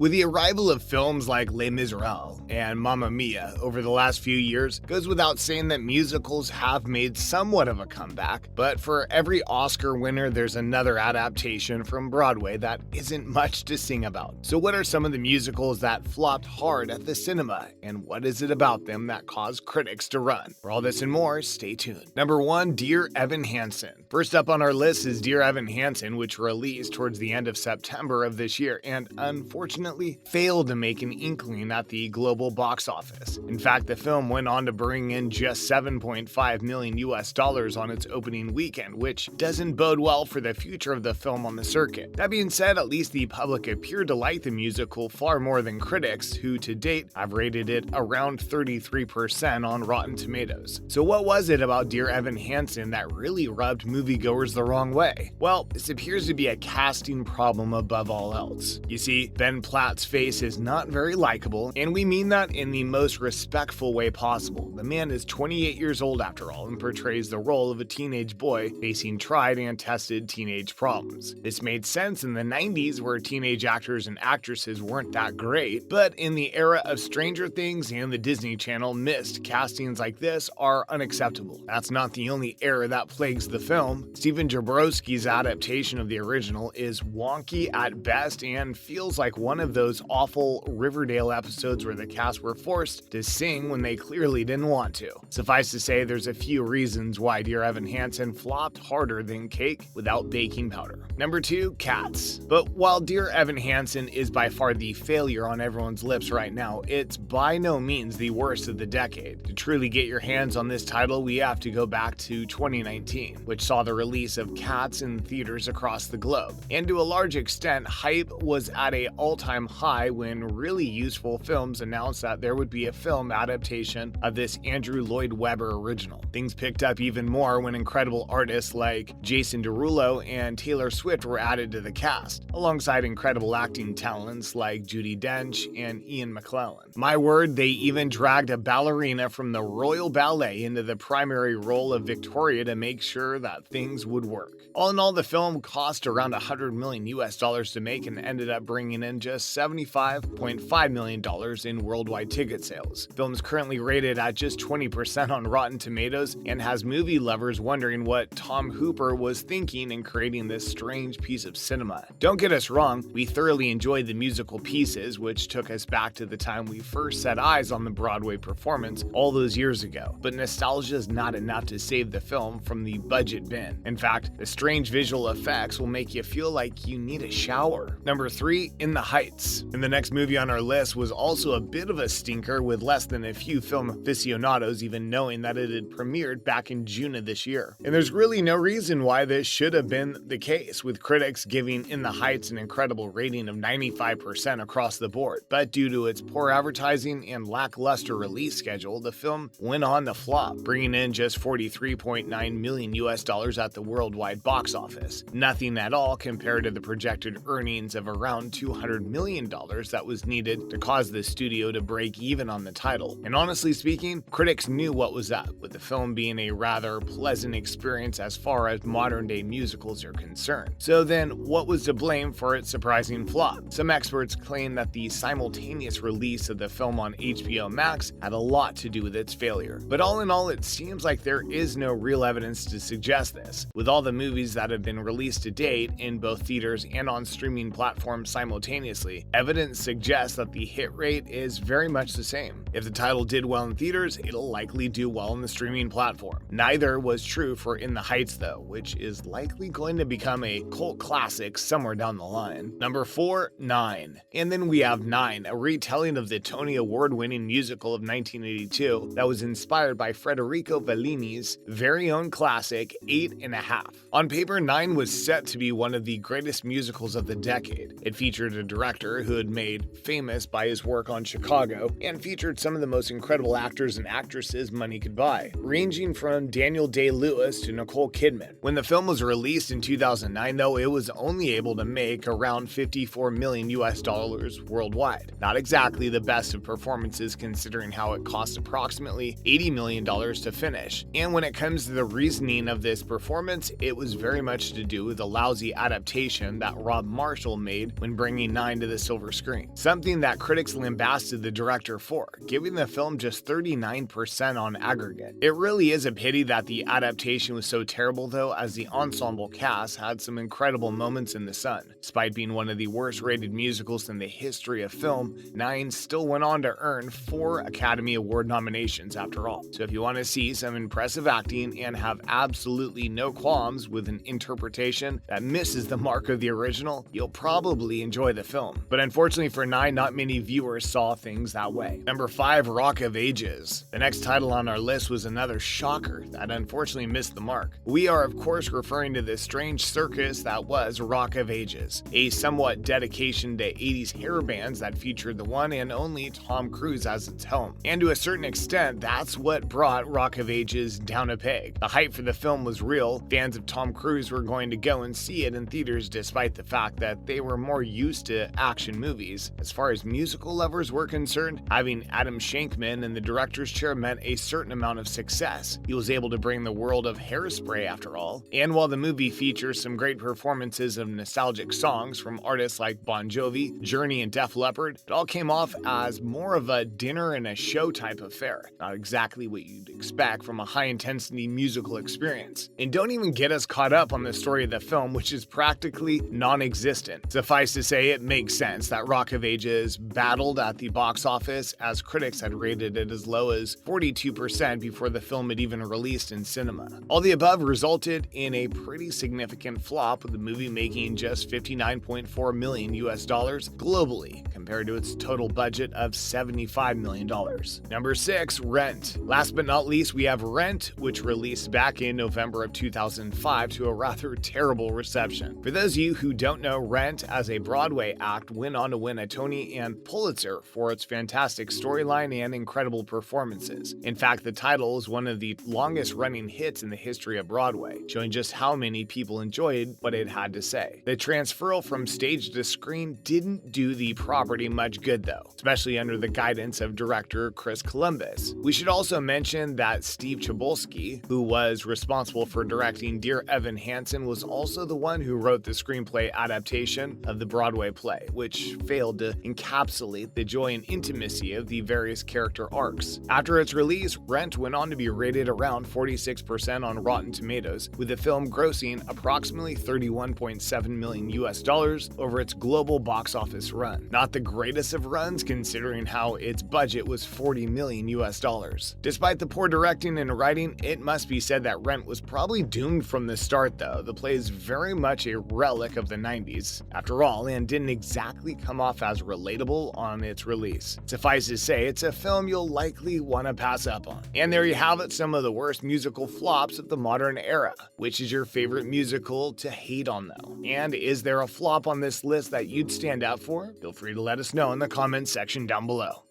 With the arrival of films like Les Miserables and Mamma Mia over the last few years, it goes without saying that musicals have made somewhat of a comeback, but for every Oscar winner, there's another adaptation from Broadway that isn't much to sing about. So what are some of the musicals that flopped hard at the cinema, and what is it about them that caused critics to run? For all this and more, stay tuned. Number 1, Dear Evan Hansen. First up on our list is Dear Evan Hansen, which released towards the end of September of this year and unfortunately failed to make an inkling at the global box office. In fact, the film went on to bring in just $7.5 million on its opening weekend, which doesn't bode well for the future of the film on the circuit. That being said, at least the public appeared to like the musical far more than critics, who to date have rated it around 33% on Rotten Tomatoes. So what was it about Dear Evan Hansen that really rubbed moviegoers the wrong way? Well, this appears to be a casting problem above all else. You see, Ben Platt's face is not very likable, and we mean that in the most respectful way possible. The man is 28 years old after all and portrays the role of a teenage boy facing tried and tested teenage problems. This made sense in the 90s, where teenage actors and actresses weren't that great, but in the era of Stranger Things and the Disney Channel, missed castings like this are unacceptable. That's not the only error that plagues the film. Stephen Jabrowski's adaptation of the original is wonky at best and feels like one of those awful Riverdale episodes where the cast were forced to sing when they clearly didn't want to. Suffice to say, there's a few reasons why Dear Evan Hansen flopped harder than cake without baking powder. Number 2, Cats. But while Dear Evan Hansen is by far the failure on everyone's lips right now, it's by no means the worst of the decade. To truly get your hands on this title, we have to go back to 2019, which saw the release of Cats in theaters across the globe. And to a large extent, hype was at an all-time high when really useful films announced that there would be a film adaptation of this Andrew Lloyd Webber original. Things picked up even more when incredible artists like Jason Derulo and Taylor Swift were added to the cast, alongside incredible acting talents like Judi Dench and Ian McKellen. My word, they even dragged a ballerina from the Royal Ballet into the primary role of Victoria to make sure that things would work. All in all, the film cost around $100 million to make and ended up bringing in just $75.5 million in worldwide ticket sales. The film is currently rated at just 20% on Rotten Tomatoes and has movie lovers wondering what Tom Hooper was thinking in creating this strange piece of cinema. Don't get us wrong, we thoroughly enjoyed the musical pieces, which took us back to the time we first set eyes on the Broadway performance all those years ago. But nostalgia is not enough to save the film from the budget bin. In fact, the strange visual effects will make you feel like you need a shower. Number 3, In the Heights. And the next movie on our list was also a bit of a stinker, with less than a few film aficionados even knowing that it had premiered back in June of this year. And there's really no reason why this should have been the case, with critics giving In the Heights an incredible rating of 95% across the board. But due to its poor advertising and lackluster release schedule, the film went on to flop, bringing in just $43.9 million at the worldwide box office. Nothing at all compared to the projected earnings of around $200 million that was needed to cause the studio to break even on the title. And honestly speaking, critics knew what was up, with the film being a rather pleasant experience as far as modern-day musicals are concerned. So then, what was to blame for its surprising flop? Some experts claim that the simultaneous release of the film on HBO Max had a lot to do with its failure. But all in all, it seems like there is no real evidence to suggest this. With all the movies that have been released to date in both theaters and on streaming platforms simultaneously, evidence suggests that the hit rate is very much the same. If the title did well in theaters, it'll likely do well on the streaming platform. Neither was true for In the Heights though, which is likely going to become a cult classic somewhere down the line. Number 4, 9. And then we have 9, a retelling of the Tony Award-winning musical of 1982 that was inspired by Federico Fellini's very own classic 8½. On paper, 9 was set to be one of the greatest musicals of the decade. It featured a director who had made famous by his work on Chicago and featured some of the most incredible actors and actresses money could buy, ranging from Daniel Day-Lewis to Nicole Kidman. When the film was released in 2009, though, it was only able to make around $54 million worldwide. Not exactly the best of performances considering how it cost approximately $80 million to finish. And when it comes to the reasoning of this performance, it was very much to do with the lousy adaptation that Rob Marshall made when bringing 9 to the the silver screen, something that critics lambasted the director for, giving the film just 39% on aggregate. It really is a pity that the adaptation was so terrible though, as the ensemble cast had some incredible moments in the sun. Despite being one of the worst rated musicals in the history of film, Nine still went on to earn 4 Academy Award nominations after all. So if you want to see some impressive acting and have absolutely no qualms with an interpretation that misses the mark of the original, you'll probably enjoy the film. But unfortunately for Nine, not many viewers saw things that way. Number 5, Rock of Ages. The next title on our list was another shocker that unfortunately missed the mark. We are of course referring to the strange circus that was Rock of Ages, a somewhat dedication to 80s hair bands that featured the one and only Tom Cruise as its helm. And to a certain extent, that's what brought Rock of Ages down a peg. The hype for the film was real. Fans of Tom Cruise were going to go and see it in theaters despite the fact that they were more used to action movies. As far as musical lovers were concerned, having Adam Shankman in the director's chair meant a certain amount of success. He was able to bring the world of Hairspray after all. And while the movie features some great performances of nostalgic songs from artists like Bon Jovi, Journey, and Def Leppard, it all came off as more of a dinner and a show type affair. Not exactly what you'd expect from a high-intensity musical experience. And don't even get us caught up on the story of the film, which is practically non-existent. Suffice to say, it makes sense that Rock of Ages battled at the box office, as critics had rated it as low as 42% before the film had even released in cinema. All the above resulted in a pretty significant flop, with the movie making just $59.4 million globally, compared to its total budget of $75 million. Number 6, Rent. Last but not least, we have Rent, which released back in November of 2005 to a rather terrible reception. For those of you who don't know, Rent as a Broadway act went on to win a Tony and Pulitzer for its fantastic storyline and incredible performances. In fact, the title is one of the longest running hits in the history of Broadway, showing just how many people enjoyed what it had to say. The transferal from stage to screen didn't do the property much good though, especially under the guidance of director Chris Columbus. We should also mention that Steve Chbosky, who was responsible for directing Dear Evan Hansen, was also the one who wrote the screenplay adaptation of the Broadway play, which failed to encapsulate the joy and intimacy of the various character arcs. After its release, Rent went on to be rated around 46% on Rotten Tomatoes, with the film grossing approximately $31.7 million over its global box office run. Not the greatest of runs considering how its budget was $40 million. Despite the poor directing and writing, it must be said that Rent was probably doomed from the start though. The play is very much a relic of the 90s, after all, and didn't exactly come off as relatable on its release. Suffice to say, it's a film you'll likely want to pass up on. And there you have it, some of the worst musical flops of the modern era. Which is your favorite musical to hate on though? And is there a flop on this list that you'd stand out for? Feel free to let us know in the comments section down below.